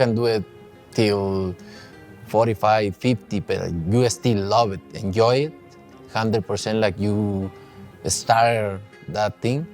can do it till 45, 50, but you still love it, enjoy it, 100% like you start that thing.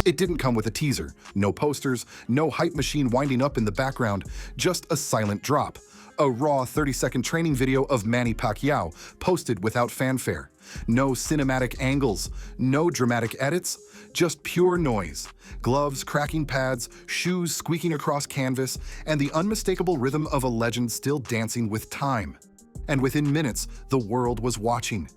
It didn't come with a teaser, no posters, no hype machine winding up in the background, just a silent drop. A raw 30-second training video of Manny Pacquiao posted without fanfare. No cinematic angles, no dramatic edits, just pure noise. Gloves cracking pads, shoes squeaking across canvas, and the unmistakable rhythm of a legend still dancing with time. And within minutes, the world was watching.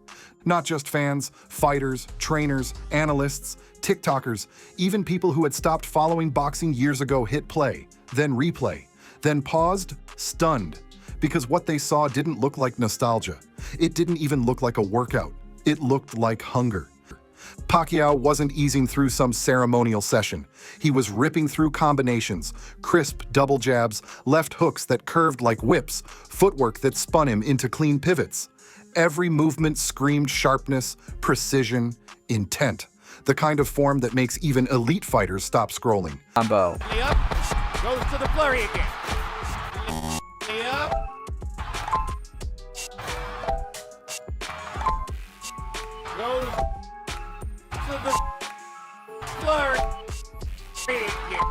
Not just fans, fighters, trainers, analysts, TikTokers, even people who had stopped following boxing years ago hit play, then replay, then paused, stunned. Because what they saw didn't look like nostalgia. It didn't even look like a workout. It looked like hunger. Pacquiao wasn't easing through some ceremonial session. He was ripping through combinations, crisp double jabs, left hooks that curved like whips, footwork that spun him into clean pivots. Every movement screamed sharpness, precision, intent. The kind of form that makes even elite fighters stop scrolling. Combo. Up, goes to the flurry again. Up. Goes to the flurry again.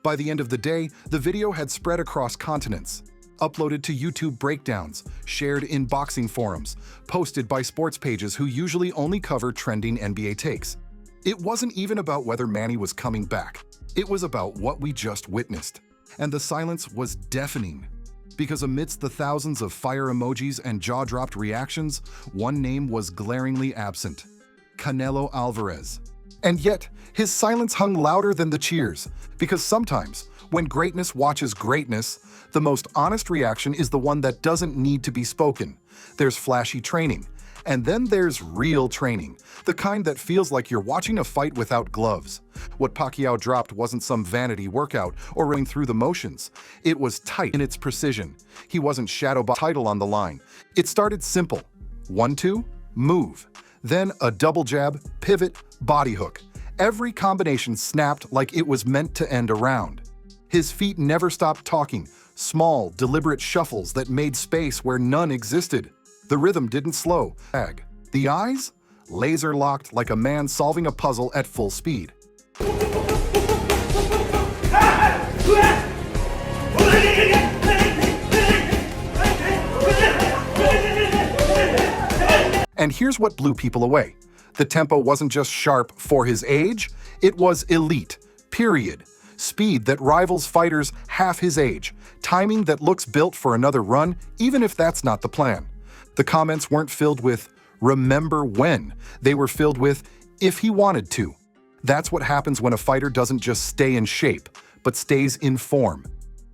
By the end of the day, the video had spread across continents. Uploaded to YouTube breakdowns, shared in boxing forums, posted by sports pages who usually only cover trending NBA takes. It wasn't even about whether Manny was coming back. It was about what we just witnessed. And the silence was deafening. Because amidst the thousands of fire emojis and jaw-dropped reactions, one name was glaringly absent: Canelo Alvarez. And yet, his silence hung louder than the cheers, because sometimes, when greatness watches greatness, the most honest reaction is the one that doesn't need to be spoken. There's flashy training, and then there's real training, the kind that feels like you're watching a fight without gloves. What Pacquiao dropped wasn't some vanity workout or running through the motions. It was tight in its precision. He wasn't title on the line. It started simple. 1-2, move. Then a double jab, pivot, body hook. Every combination snapped like it was meant to end a round. His feet never stopped talking, small, deliberate shuffles that made space where none existed. The rhythm didn't slow. The eyes? Laser-locked like a man solving a puzzle at full speed. And here's what blew people away. The tempo wasn't just sharp for his age, it was elite, period. Speed that rivals fighters half his age, timing that looks built for another run, even if that's not the plan. The comments weren't filled with, "Remember when?" They were filled with, "If he wanted to." That's what happens when a fighter doesn't just stay in shape, but stays in form.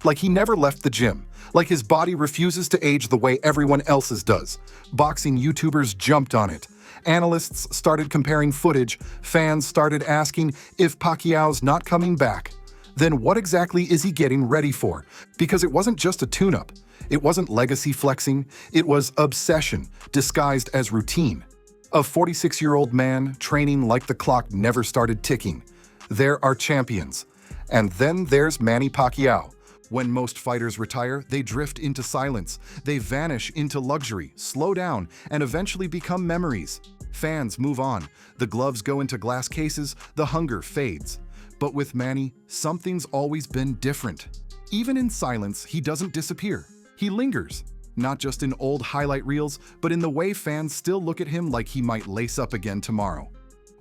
Like he never left the gym. Like his body refuses to age the way everyone else's does. Boxing YouTubers jumped on it. Analysts started comparing footage. Fans started asking if Pacquiao's not coming back. Then what exactly is he getting ready for? Because it wasn't just a tune-up. It wasn't legacy flexing. It was obsession, disguised as routine. A 46-year-old man training like the clock never started ticking. There are champions. And then there's Manny Pacquiao. When most fighters retire, they drift into silence. They vanish into luxury, slow down, and eventually become memories. Fans move on. The gloves go into glass cases. The hunger fades. But with Manny, something's always been different. Even in silence, he doesn't disappear. He lingers. Not just in old highlight reels, but in the way fans still look at him like he might lace up again tomorrow.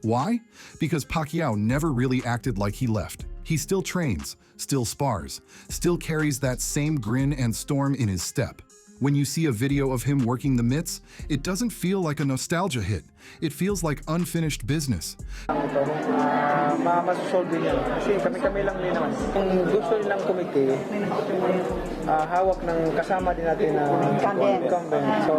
Why? Because Pacquiao never really acted like he left. He still trains, still spars, still carries that same grin and storm in his step. When you see a video of him working the mitts, it doesn't feel like a nostalgia hit. It feels like unfinished business. masosolve din yan. Kasi kami-kami lang din naman. Kung gusto nilang kumiti, hawak ng kasama din natin na incumbent. So,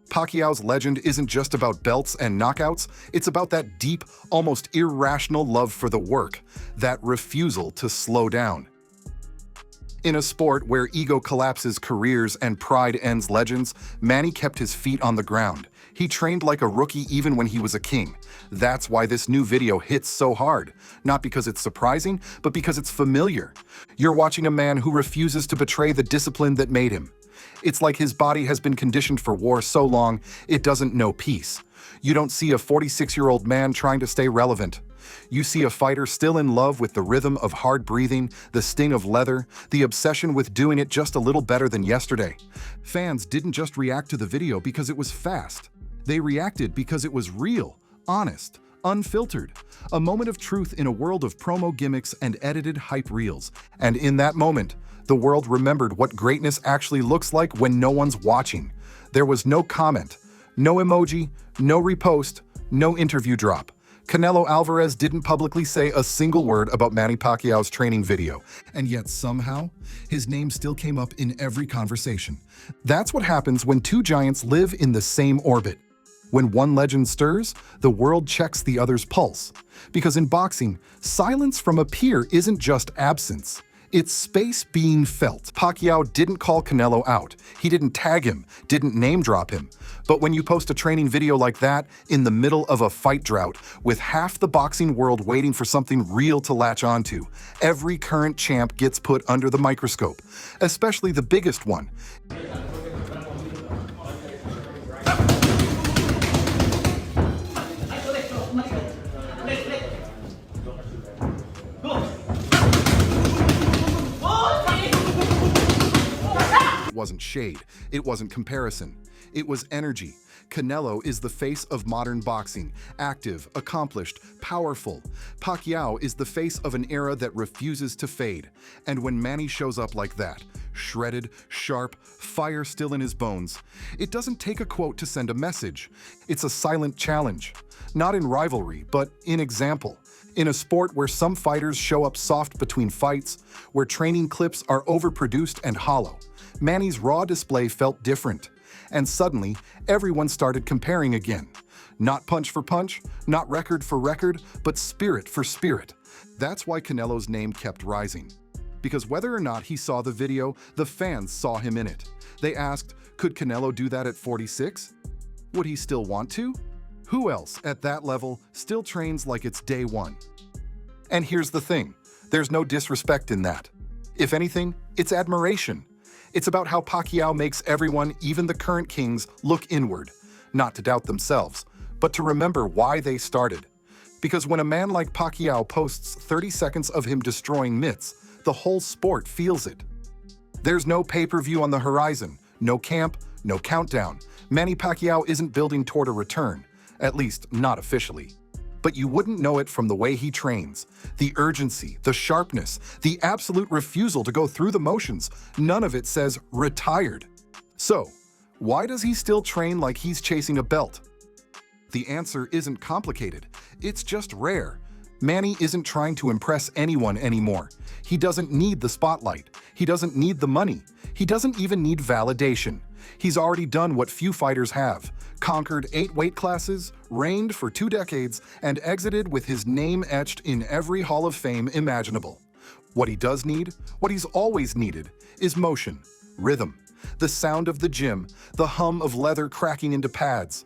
Pacquiao's legend isn't just about belts and knockouts, it's about that deep, almost irrational love for the work, that refusal to slow down. In a sport where ego collapses careers and pride ends legends, Manny kept his feet on the ground. He trained like a rookie even when he was a king. That's why this new video hits so hard. Not because it's surprising, but because it's familiar. You're watching a man who refuses to betray the discipline that made him. It's like his body has been conditioned for war so long, it doesn't know peace. You don't see a 46-year-old man trying to stay relevant. You see a fighter still in love with the rhythm of hard breathing, the sting of leather, the obsession with doing it just a little better than yesterday. Fans didn't just react to the video because it was fast. They reacted because it was real, honest, unfiltered. A moment of truth in a world of promo gimmicks and edited hype reels. And in that moment, the world remembered what greatness actually looks like when no one's watching. There was no comment, no emoji, no repost, no interview drop. Canelo Alvarez didn't publicly say a single word about Manny Pacquiao's training video, and yet somehow, his name still came up in every conversation. That's what happens when two giants live in the same orbit. When one legend stirs, the world checks the other's pulse. Because in boxing, silence from a peer isn't just absence. It's space being felt. Pacquiao didn't call Canelo out. He didn't tag him, didn't name drop him. But when you post a training video like that in the middle of a fight drought, with half the boxing world waiting for something real to latch onto, every current champ gets put under the microscope, especially the biggest one. It wasn't shade, it wasn't comparison, it was energy. Canelo is the face of modern boxing, active, accomplished, powerful. Pacquiao is the face of an era that refuses to fade. And when Manny shows up like that, shredded, sharp, fire still in his bones, it doesn't take a quote to send a message. It's a silent challenge, not in rivalry, but in example. In a sport where some fighters show up soft between fights, where training clips are overproduced and hollow, Manny's raw display felt different. And suddenly, everyone started comparing again. Not punch for punch, not record for record, but spirit for spirit. That's why Canelo's name kept rising. Because whether or not he saw the video, the fans saw him in it. They asked, could Canelo do that at 46? Would he still want to? Who else, at that level, still trains like it's day one? And here's the thing, there's no disrespect in that. If anything, it's admiration. It's about how Pacquiao makes everyone, even the current kings, look inward, not to doubt themselves, but to remember why they started. Because when a man like Pacquiao posts 30 seconds of him destroying mitts, the whole sport feels it. There's no pay-per-view on the horizon, no camp, no countdown. Manny Pacquiao isn't building toward a return, at least not officially. But you wouldn't know it from the way he trains. The urgency, the sharpness, the absolute refusal to go through the motions, none of it says retired. So, why does he still train like he's chasing a belt? The answer isn't complicated, it's just rare. Manny isn't trying to impress anyone anymore. He doesn't need the spotlight. He doesn't need the money. He doesn't even need validation. He's already done what few fighters have. Conquered 8 weight classes, reigned for 2 decades, and exited with his name etched in every Hall of Fame imaginable. What he does need, what he's always needed, is motion, rhythm, the sound of the gym, the hum of leather cracking into pads.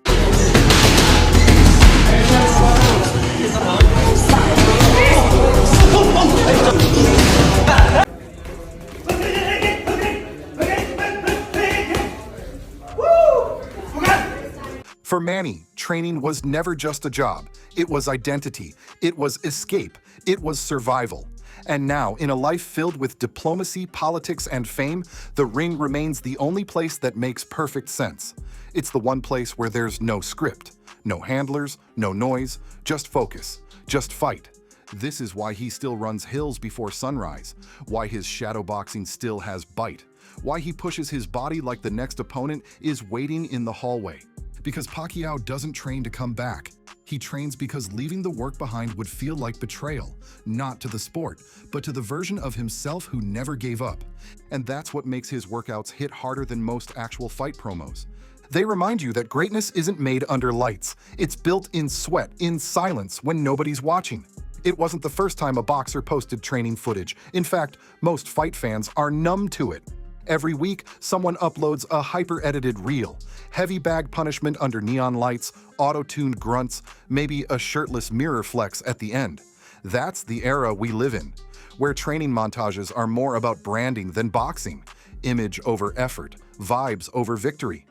For Manny, training was never just a job. It was identity. It was escape. It was survival. And now, in a life filled with diplomacy, politics, and fame, the ring remains the only place that makes perfect sense. It's the one place where there's no script, no handlers, no noise, just focus, just fight. This is why he still runs hills before sunrise, why his shadowboxing still has bite, why he pushes his body like the next opponent is waiting in the hallway. Because Pacquiao doesn't train to come back. He trains because leaving the work behind would feel like betrayal, not to the sport, but to the version of himself who never gave up. And that's what makes his workouts hit harder than most actual fight promos. They remind you that greatness isn't made under lights. It's built in sweat, in silence, when nobody's watching. It wasn't the first time a boxer posted training footage. In fact, most fight fans are numb to it. Every week, someone uploads a hyper-edited reel, heavy bag punishment under neon lights, auto-tuned grunts, maybe a shirtless mirror flex at the end. That's the era we live in, where training montages are more about branding than boxing, image over effort, vibes over victory.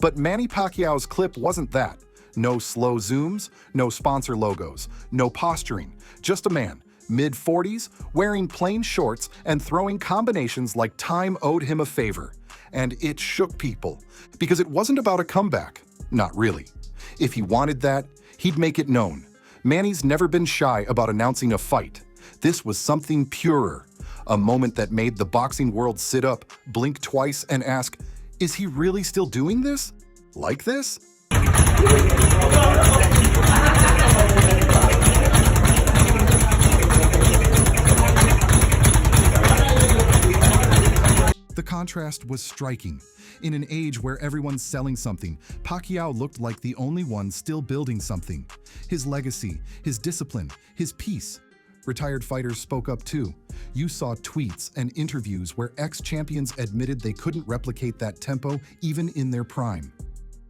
But Manny Pacquiao's clip wasn't that. No slow zooms, no sponsor logos, no posturing, just a man, mid-40s, wearing plain shorts and throwing combinations like time owed him a favor. And it shook people, because it wasn't about a comeback. Not really. If he wanted that, he'd make it known. Manny's never been shy about announcing a fight. This was something purer, a moment that made the boxing world sit up, blink twice, and ask, is he really still doing this? Like this? The contrast was striking. In an age where everyone's selling something, Pacquiao looked like the only one still building something. His legacy, his discipline, his peace. Retired fighters spoke up too. You saw tweets and interviews where ex-champions admitted they couldn't replicate that tempo even in their prime.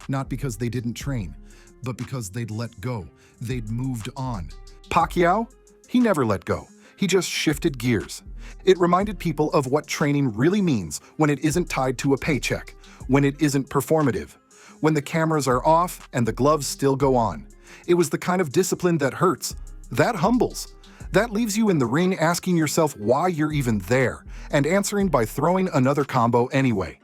Not because they didn't train, but because they'd let go. They'd moved on. Pacquiao? He never let go. He just shifted gears. It reminded people of what training really means when it isn't tied to a paycheck, when it isn't performative, when the cameras are off and the gloves still go on. It was the kind of discipline that hurts, that humbles, that leaves you in the ring asking yourself why you're even there, and answering by throwing another combo anyway.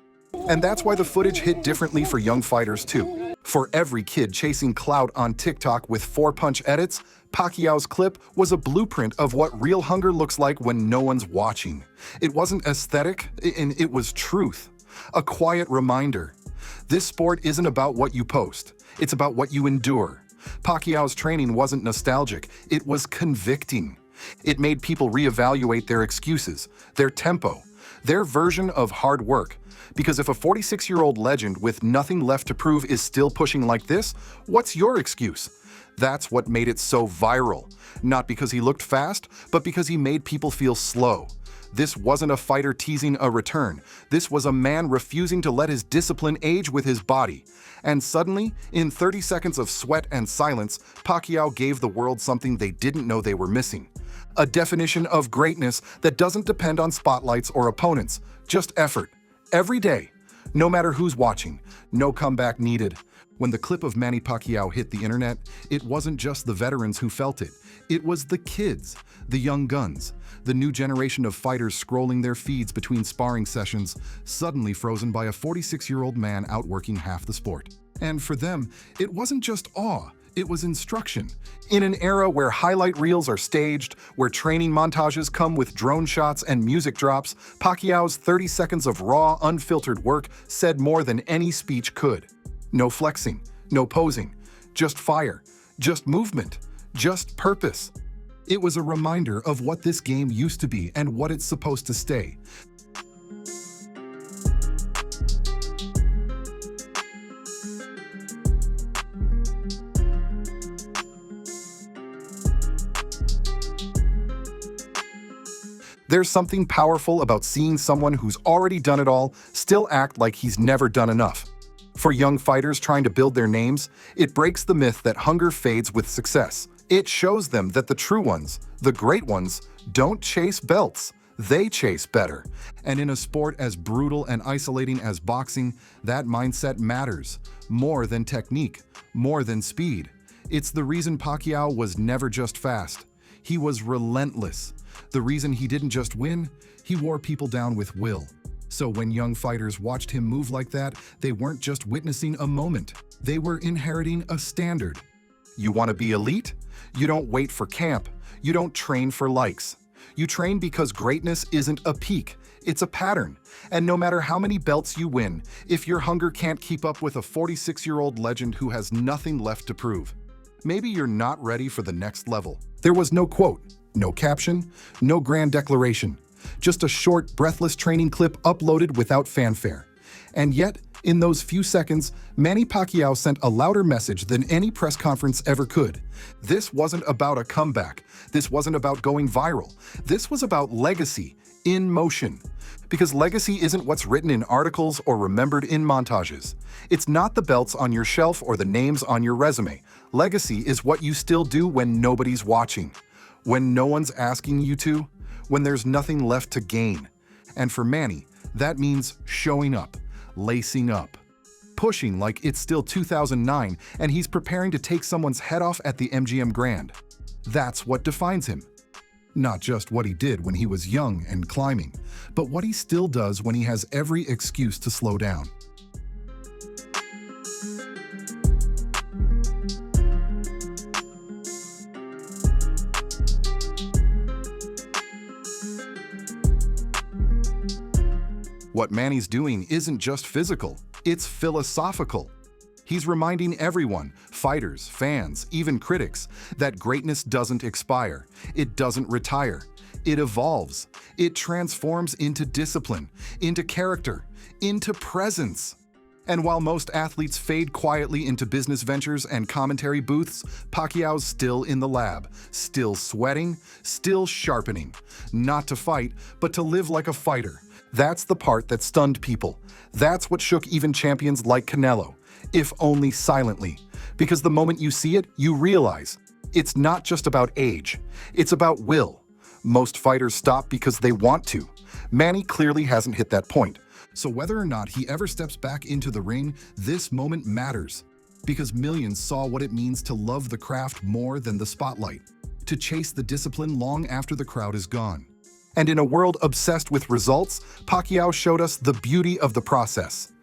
And that's why the footage hit differently for young fighters too. For every kid chasing clout on TikTok with 4-punch edits, Pacquiao's clip was a blueprint of what real hunger looks like when no one's watching. It wasn't aesthetic, and it was truth. A quiet reminder. This sport isn't about what you post. It's about what you endure. Pacquiao's training wasn't nostalgic. It was convicting. It made people reevaluate their excuses, their tempo, their version of hard work. Because if a 46-year-old legend with nothing left to prove is still pushing like this, what's your excuse? That's what made it so viral. Not because he looked fast, but because he made people feel slow. This wasn't a fighter teasing a return. This was a man refusing to let his discipline age with his body. And suddenly, in 30 seconds of sweat and silence, Pacquiao gave the world something they didn't know they were missing. A definition of greatness that doesn't depend on spotlights or opponents, just effort. Every day, no matter who's watching, no comeback needed. When the clip of Manny Pacquiao hit the internet, it wasn't just the veterans who felt it. It was the kids, the young guns, the new generation of fighters scrolling their feeds between sparring sessions, suddenly frozen by a 46-year-old man outworking half the sport. And for them, it wasn't just awe. It was instruction. In an era where highlight reels are staged, where training montages come with drone shots and music drops, Pacquiao's 30 seconds of raw, unfiltered work said more than any speech could. No flexing, no posing, just fire, just movement, just purpose. It was a reminder of what this game used to be and what it's supposed to stay. There's something powerful about seeing someone who's already done it all still act like he's never done enough. For young fighters trying to build their names, it breaks the myth that hunger fades with success. It shows them that the true ones, the great ones, don't chase belts. They chase better. And in a sport as brutal and isolating as boxing, that mindset matters. More than technique, more than speed. It's the reason Pacquiao was never just fast. He was relentless. The reason he didn't just win, he wore people down with will. So when young fighters watched him move like that, they weren't just witnessing a moment. They were inheriting a standard. You want to be elite? You don't wait for camp. You don't train for likes. You train because greatness isn't a peak, it's a pattern. And no matter how many belts you win, if your hunger can't keep up with a 46-year-old legend who has nothing left to prove, maybe you're not ready for the next level. There was no quote, no caption, no grand declaration, just a short, breathless training clip uploaded without fanfare. And yet, in those few seconds, Manny Pacquiao sent a louder message than any press conference ever could. This wasn't about a comeback. This wasn't about going viral. This was about legacy in motion. Because legacy isn't what's written in articles or remembered in montages. It's not the belts on your shelf or the names on your resume. Legacy is what you still do when nobody's watching, when no one's asking you to, when there's nothing left to gain. And for Manny, that means showing up, lacing up, pushing like it's still 2009 and he's preparing to take someone's head off at the MGM Grand. That's what defines him. Not just what he did when he was young and climbing, but what he still does when he has every excuse to slow down. What Manny's doing isn't just physical, it's philosophical. He's reminding everyone, fighters, fans, even critics, that greatness doesn't expire, it doesn't retire, it evolves, it transforms into discipline, into character, into presence. And while most athletes fade quietly into business ventures and commentary booths, Pacquiao's still in the lab, still sweating, still sharpening, not to fight, but to live like a fighter. That's the part that stunned people. That's what shook even champions like Canelo, if only silently. Because the moment you see it, you realize it's not just about age, it's about will. Most fighters stop because they want to. Manny clearly hasn't hit that point. So whether or not he ever steps back into the ring, this moment matters. Because millions saw what it means to love the craft more than the spotlight, to chase the discipline long after the crowd is gone. And in a world obsessed with results, Pacquiao showed us the beauty of the process.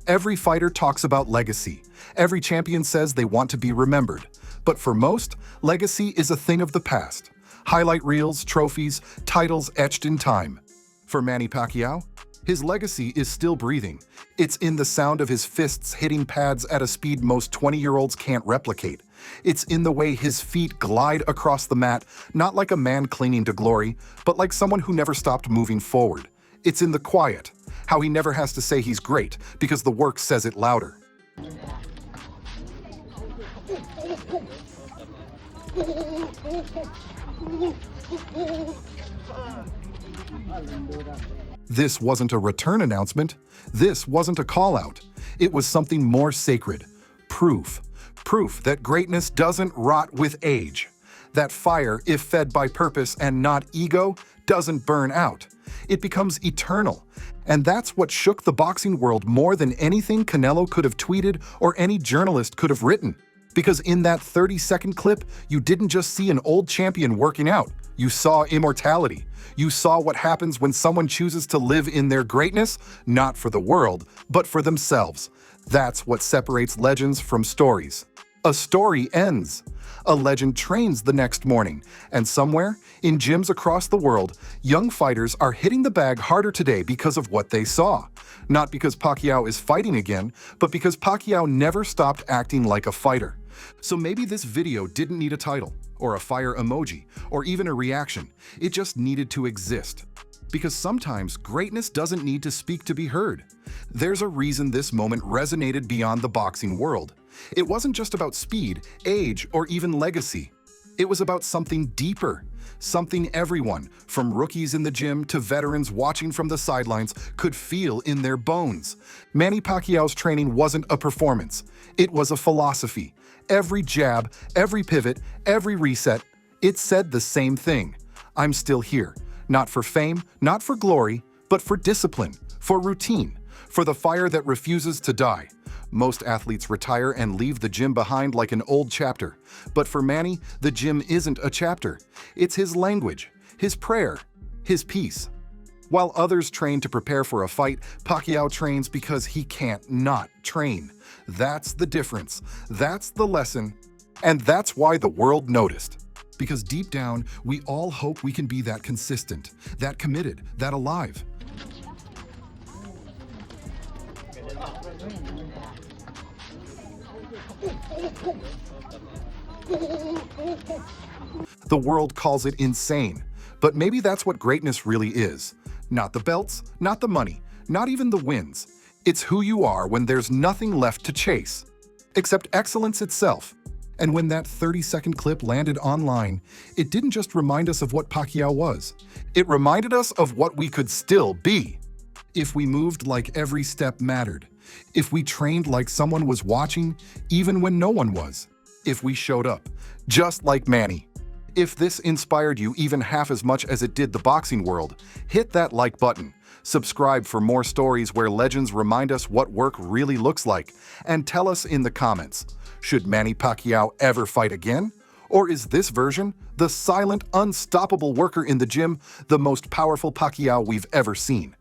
Every fighter talks about legacy. Every champion says they want to be remembered. But for most, legacy is a thing of the past. Highlight reels, trophies, titles etched in time. For Manny Pacquiao, his legacy is still breathing. It's in the sound of his fists hitting pads at a speed most 20-year-olds can't replicate. It's in the way his feet glide across the mat, not like a man clinging to glory, but like someone who never stopped moving forward. It's in the quiet, how he never has to say he's great, because the work says it louder. This wasn't a return announcement. This wasn't a call-out. It was something more sacred. Proof. Proof that greatness doesn't rot with age. That fire, if fed by purpose and not ego, doesn't burn out. It becomes eternal. And that's what shook the boxing world more than anything Canelo could have tweeted or any journalist could have written. Because in that 30-second clip, you didn't just see an old champion working out. You saw immortality. You saw what happens when someone chooses to live in their greatness, not for the world, but for themselves. That's what separates legends from stories. A story ends. A legend trains the next morning, and somewhere, in gyms across the world, young fighters are hitting the bag harder today because of what they saw. Not because Pacquiao is fighting again, but because Pacquiao never stopped acting like a fighter. So maybe this video didn't need a title, or a fire emoji, or even a reaction. It just needed to exist. Because sometimes greatness doesn't need to speak to be heard. There's a reason this moment resonated beyond the boxing world. It wasn't just about speed, age, or even legacy. It was about something deeper, something everyone, from rookies in the gym to veterans watching from the sidelines, could feel in their bones. Manny Pacquiao's training wasn't a performance. It was a philosophy. Every jab, every pivot, every reset, it said the same thing. I'm still here. Not for fame, not for glory, but for discipline, for routine, for the fire that refuses to die. Most athletes retire and leave the gym behind like an old chapter. But for Manny, the gym isn't a chapter. It's his language, his prayer, his peace. While others train to prepare for a fight, Pacquiao trains because he can't not train. That's the difference. That's the lesson. And that's why the world noticed. Because deep down, we all hope we can be that consistent, that committed, that alive. The world calls it insane, but maybe that's what greatness really is. Not the belts, not the money, not even the wins. It's who you are when there's nothing left to chase, except excellence itself. And when that 30-second clip landed online, it didn't just remind us of what Pacquiao was. It reminded us of what we could still be. If we moved like every step mattered. If we trained like someone was watching, even when no one was. If we showed up, just like Manny. If this inspired you even half as much as it did the boxing world, hit that like button. Subscribe for more stories where legends remind us what work really looks like. And tell us in the comments, should Manny Pacquiao ever fight again? Or is this version, the silent, unstoppable worker in the gym, the most powerful Pacquiao we've ever seen?